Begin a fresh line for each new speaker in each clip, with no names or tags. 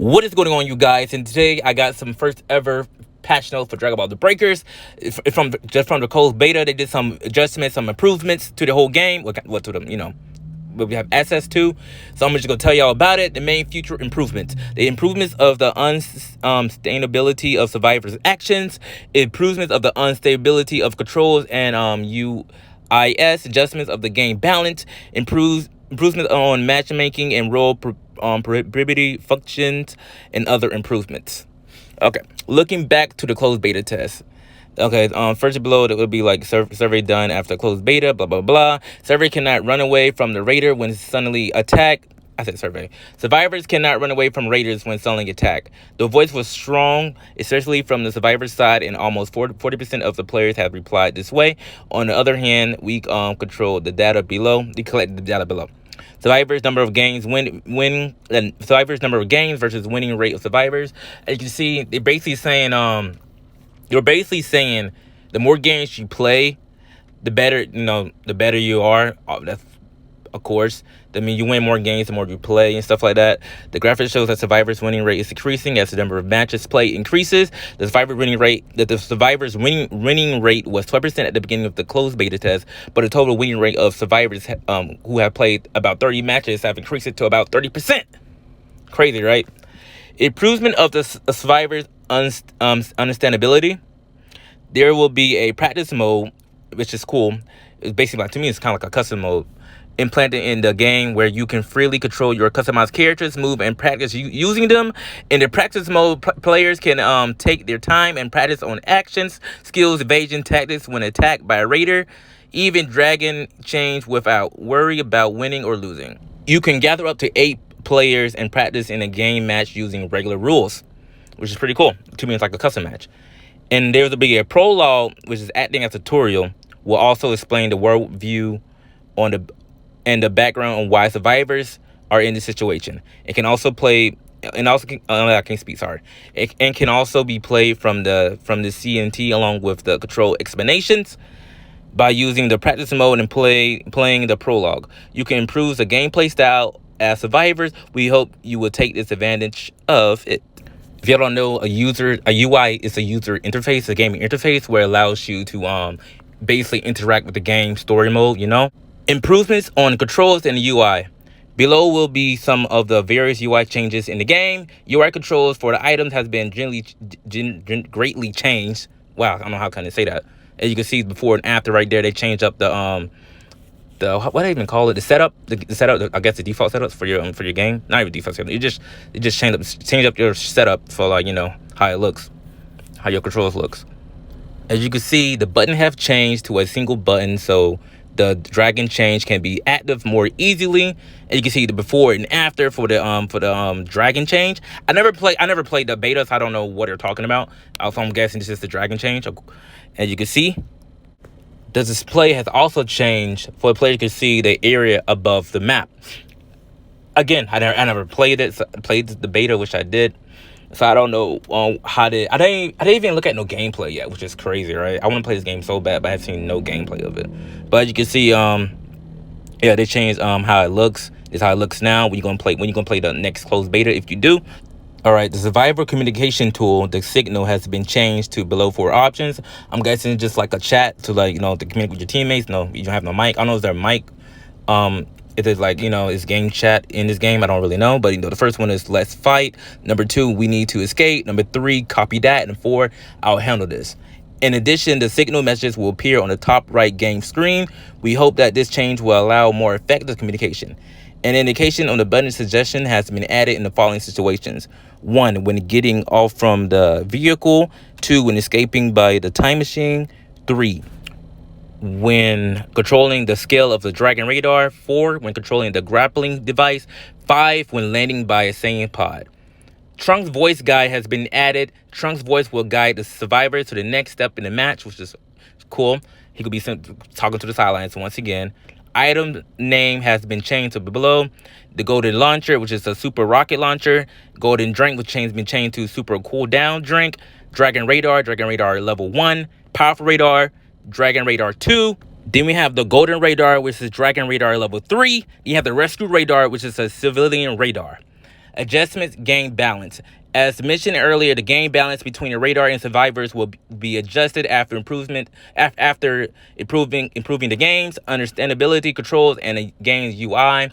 What is going on, you guys? And today I got some first ever patch notes for Dragon Ball The Breakers. From the closed beta, they did some adjustments, some improvements to the whole game. What to them, what we have access to. So I'm just gonna tell y'all about it. The main future improvements: the improvements of the unsustainability of survivors' actions, improvements of the unstability of controls and UIS, adjustments of the game balance, improvements on matchmaking and role propriety functions, and other improvements. Okay, looking back to the closed beta test. Okay, first below, that would be like survey done after closed beta, blah, blah, blah. Survey cannot run away from the raider when suddenly attacked. I said survey. Survivors cannot run away from raiders when suddenly attacked. The voice was strong, especially from the survivors' side, and almost 40% of the players have replied this way. On the other hand, we control the data below. We collect the data below. Survivors number of games survivors number of games versus winning rate of survivors. As you can see, they're basically saying you're basically saying the more games you play, the better you are. That's, of course, I mean, you win more games the more you play and stuff like that. The graphic shows that survivors' winning rate is decreasing as the number of matches played increases. The survivors' winning rate was 12% at the beginning of the closed beta test, but the total winning rate of survivors who have played about 30 matches have increased it to about 30%. Crazy, right? Improvement of the survivors' understandability. There will be a practice mode, which is cool. It's basically, to me, it's kind of like a custom mode implanted in the game where you can freely control your customized characters, move, and practice using them. In the practice mode, players can take their time and practice on actions, skills, evasion tactics when attacked by a raider, even dragon change without worry about winning or losing. You can gather up to 8 players and practice in a game match using regular rules, which is pretty cool. To me, it's like a custom match. And there's a prologue, which is acting as a tutorial, will also explain the worldview and the background on why survivors are in this situation. It can also play, and also I can't speak. Sorry. It can also be played from the CNT along with the control explanations. By using the practice mode and playing the prologue, you can improve the gameplay style as survivors. We hope you will take this advantage of it. If y'all don't know, a UI is a user interface, a gaming interface where it allows you to basically interact with the game story mode, Improvements on controls and the UI. Below will be some of the various UI changes in the game. UI controls for the items has been greatly changed. Wow, I don't know how can I say that. As you can see before and after right there, they changed up the what do they even call it? The setup, I guess the default setups for your game. Not even default setup. It just change up your setup for how it looks, how your controls looks. As you can see, the button have changed to a single button, so the dragon change can be active more easily. And you can see the before and after for the dragon change. I never played the beta, so I don't know what they're talking about. Also, I'm guessing this is the dragon change. As you can see, the display has also changed for the player to see the area above the map. Again, I never played it. So I played the beta, which I did. So I don't know I didn't even look at no gameplay yet, which is crazy, right? I want to play this game so bad, but I've seen no gameplay of it. But as you can see, yeah, they changed how it looks. This is how it looks now when you're gonna play the next closed beta, if you do. All right, the survivor communication tool, the signal, has been changed to below 4 options. I'm guessing just like a chat to to communicate with your teammates. No, you don't have no mic. I don't know if there's a mic. It is it's game chat in this game. I don't really know, but the first one is let's fight. Number 2, we need to escape. Number 3, copy that. And 4, I'll handle this. In addition, the signal messages will appear on the top right game screen. We hope that this change will allow more effective communication. An indication on the button suggestion has been added in the following situations: 1, when getting off from the vehicle; 2, when escaping by the time machine; 3, when controlling the scale of the dragon radar; 4, when controlling the grappling device; 5, when landing by a sailing pod. Trunks' voice guide has been added. Trunks' voice will guide the survivor to the next step in the match, which is cool. He could be talking to the sidelines once again. Item name has been changed to below. The golden launcher, which is a super rocket launcher. Golden drink, which has been changed to super cool down drink. Dragon radar level 1. Powerful radar, Dragon radar 2. Then we have the golden radar, which is Dragon radar level 3. You have the rescue radar, which is a civilian radar. Adjustments gain balance. As mentioned earlier, the game balance between the radar and survivors will be adjusted after improving the game's understandability, controls, and the game's UI.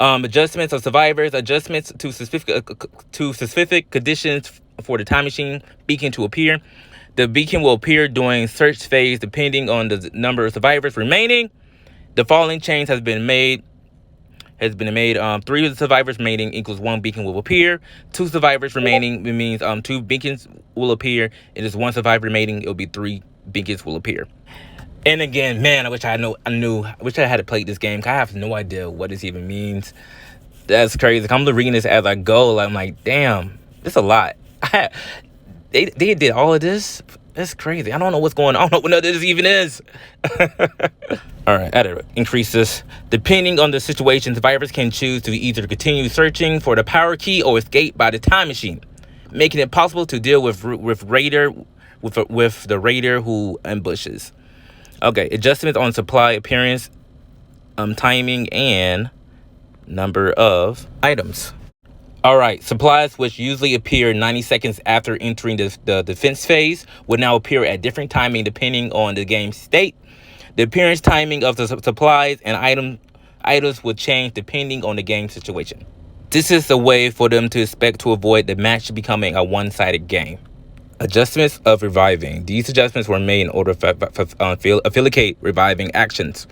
Adjustments of survivors, adjustments to specific conditions for the time machine beacon to appear. The beacon will appear during search phase depending on the number of survivors remaining. The following change has been made. 3 survivors remaining equals 1 beacon will appear. 2 survivors remaining means 2 beacons will appear. It is 1 survivor remaining. It will be 3 beacons will appear. And again, man, I wish I had played this game. I have no idea what this even means. That's crazy. I'm reading this as I go. I'm like, damn, this is a lot. They did all of this. That's crazy. I don't know what's going on. I don't know what none of this even is. All right, I had to increase this. Depending on the situation, survivors can choose to either continue searching for the power key or escape by the time machine, making it possible to deal with the raider who ambushes. Okay, adjustments on supply, appearance, timing, and number of items. All right, supplies which usually appear 90 seconds after entering the defense phase will now appear at different timing depending on the game state. The appearance timing of the supplies and items will change depending on the game situation. This is a way for them to expect to avoid the match becoming a one-sided game. Adjustments of reviving. These adjustments were made in order to facilitate reviving actions.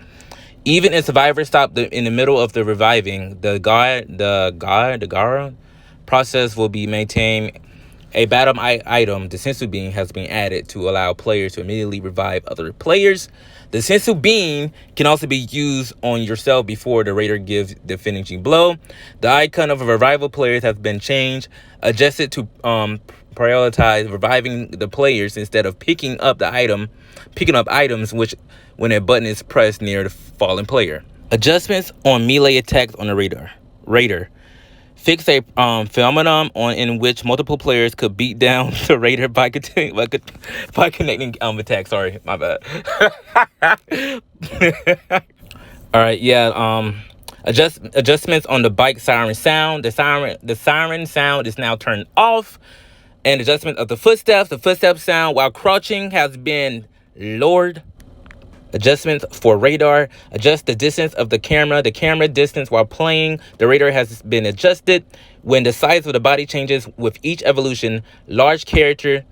Even if survivors stop in the middle of the reviving, the Gara process will be maintained. A battle item, the sensu bean, has been added to allow players to immediately revive other players. The sensu bean can also be used on yourself before the raider gives the finishing blow. The icon of a revival players has been changed, adjusted to prioritize reviving the players instead of picking up items which when a button is pressed near the fallen player. Adjustments on melee attacks on the raider. Fix a phenomenon in which multiple players could beat down the raider by connecting attacks. Sorry, my bad. All right, yeah. Adjustments on the bike siren sound. The siren sound is now turned off. And adjustment of the footsteps. The footstep sound while crouching has been lowered. Adjustments for radar. Adjust the distance of the camera. The camera distance while playing. The radar has been adjusted. When the size of the body changes with each evolution, large character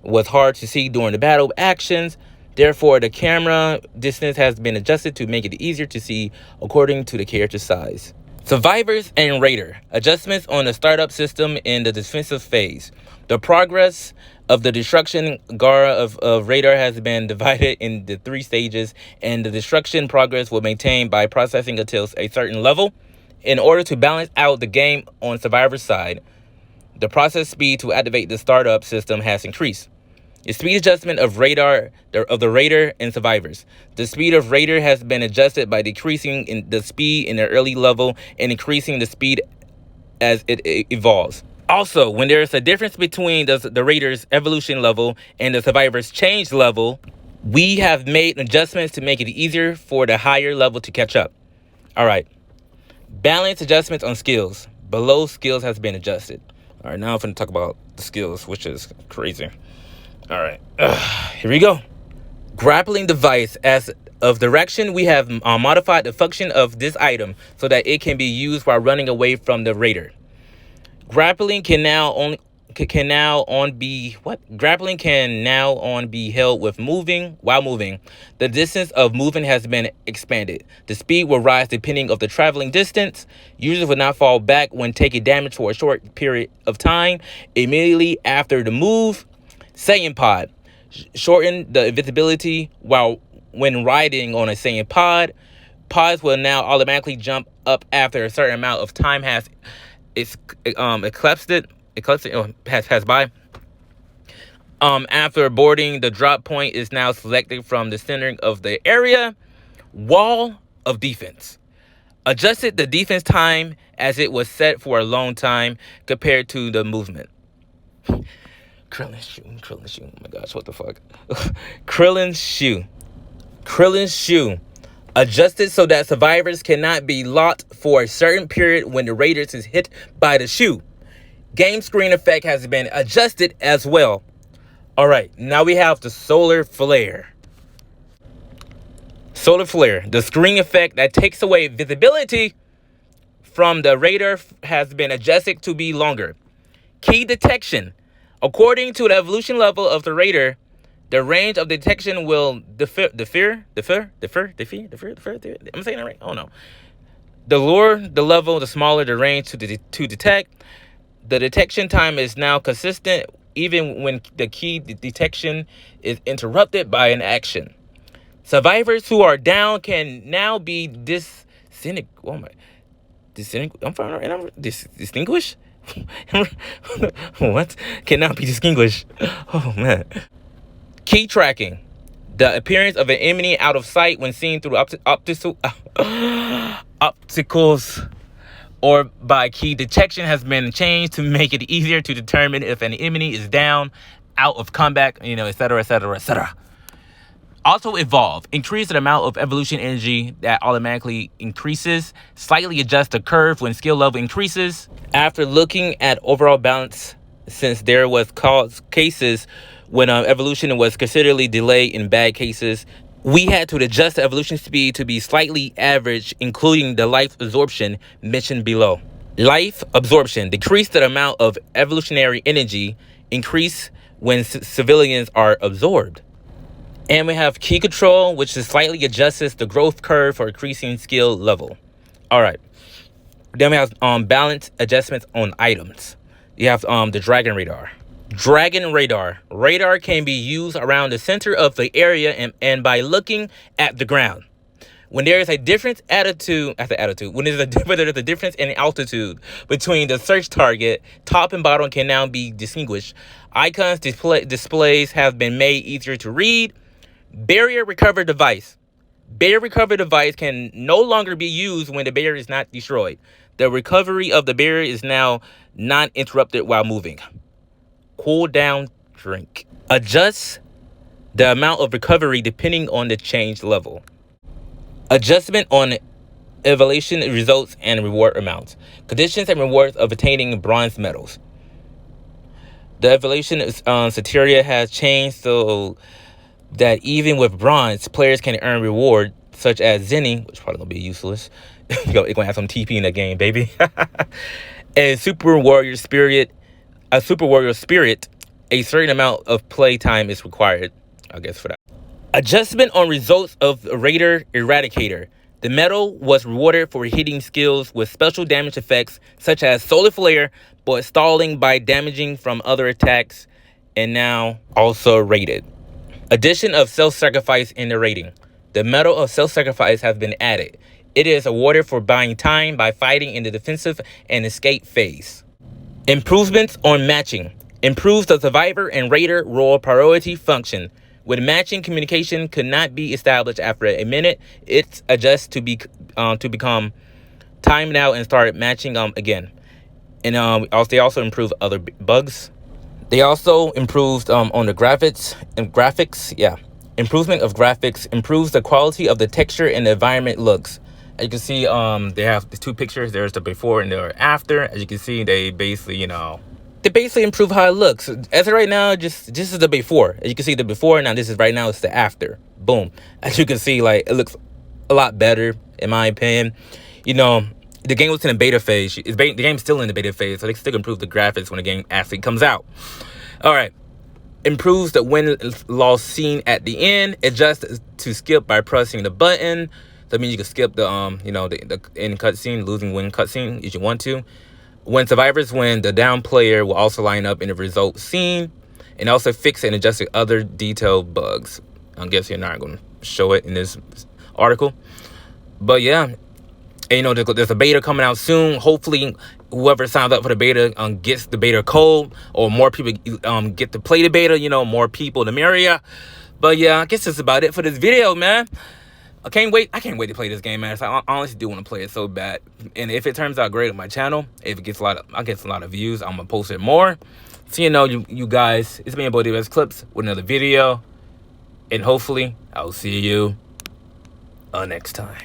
was hard to see during the battle actions. Therefore, the camera distance has been adjusted to make it easier to see according to the character size. Survivors and Raider. Adjustments on the startup system in the defensive phase. The progress of the destruction Gara of Raider has been divided into 3 stages, and the destruction progress will maintain by processing until a certain level. In order to balance out the game on Survivor's side, the process speed to activate the startup system has increased. The speed adjustment of the Raider and Survivors. The speed of Raider has been adjusted by decreasing in the speed in the early level and increasing the speed as it evolves. Also, when there is a difference between the Raider's evolution level and the Survivor's change level, we have made adjustments to make it easier for the higher level to catch up. All right. Balance adjustments on skills. Below skills has been adjusted. All right, now I'm going to talk about the skills, which is crazy. All right, here we go. Grappling device. As of direction, we have modified the function of this item so that it can be used while running away from the Raider. Grappling can now be held with while moving. The distance of movement has been expanded. The speed will rise depending on the traveling distance. Users will not fall back when taking damage for a short period of time immediately after the move. Saiyan pod. Shorten the invisibility when riding on a Saiyan pod. Pods will now automatically jump up after a certain amount of time has passed by. After boarding, the drop point is now selected from the center of the area. Wall of defense. Adjusted the defense time as it was set for a long time compared to the movement. Krillin's shoe. Oh my gosh, what the fuck? Krillin's shoe. Adjusted so that survivors cannot be locked for a certain period when the raiders is hit by the shoe. Game screen effect has been adjusted as well. All right, now we have the solar flare. Solar flare, the screen effect that takes away visibility from the radar, has been adjusted to be longer. Key detection. According to the evolution level of the radar, the range of detection will differ. I'm saying that right? Oh no. The lower the level, the smaller the range to detect. The detection time is now consistent even when the key detection is interrupted by an action. Survivors who are down can now be distinguished. What? Cannot be distinguished. Oh man. Key tracking. The appearance of an enemy out of sight when seen through opticals or by key detection has been changed to make it easier to determine if an enemy is down, out of combat, etc., etc., etc. Also evolve. Increase the amount of evolution energy that automatically increases. Slightly adjust the curve when skill level increases. After looking at overall balance, since there was cases when evolution was considerably delayed in bad cases, we had to adjust the evolution speed to be slightly average, including the life absorption mentioned below. Life absorption. Decrease the amount of evolutionary energy. Increase when civilians are absorbed. And we have key control, which is slightly adjusts the growth curve for increasing skill level. All right. Then we have balance adjustments on items. You have the dragon radar. Dragon radar. Radar can be used around the center of the area and by looking at the ground. When there is a difference when there's a difference in altitude between the search target, top and bottom can now be distinguished. Icons displays have been made easier to read. Barrier recover device. Barrier recover device can no longer be used when the barrier is not destroyed. The recovery of the barrier is now not interrupted while moving. Cool down drink. Adjust the amount of recovery depending on the change level. Adjustment on evaluation results and reward amounts. Conditions and rewards of attaining bronze medals. The evaluation criteria has changed so that even with bronze, players can earn reward such as Zenny, which probably gonna be useless. You're gonna have some TP in the game, baby. A super warrior spirit. A certain amount of play time is required, I guess, for that. Adjustment on results of Raider Eradicator. The medal was rewarded for hitting skills with special damage effects such as Solar Flare, but stalling by damaging from other attacks, and now also rated. Addition of self-sacrifice in the rating. The medal of self-sacrifice has been added. It is awarded for buying time by fighting in the defensive and escape phase. Improvements on matching. Improves the survivor and raider role priority function. When matching communication could not be established after a minute, it adjusts to become timed out and start matching again. And they also improve other bugs. They also improved on the graphics. Yeah. Improvement of graphics improves the quality of the texture and the environment looks. As you can see, they have the two pictures. There's the before and the after. As you can see, they basically, improve how it looks. As of right now, this is the before. As you can see, the before. Now this is right now. It's the after. Boom. As you can see, it looks a lot better in my opinion. The game was in a beta phase. The game's still in the beta phase, so they still improve the graphics when the game actually comes out. All right. Improves the win-loss scene at the end. Adjusts to skip by pressing the button. That means you can skip the the end cutscene, losing win cutscene if you want to. When survivors win, the down player will also line up in the result scene, and also fix and adjust other detailed bugs. I guess you're not going to show it in this article, but yeah. And, there's a beta coming out soon. Hopefully, whoever signs up for the beta gets the beta code, or more people get to play the beta. More people, the merrier. But yeah, I guess that's about it for this video, man. I can't wait to play this game, man. So I honestly do want to play it so bad. And if it turns out great on my channel, if it gets a lot of views, I'm gonna post it more. So you guys, it's been your boy dbxclips with another video, and hopefully I'll see you next time.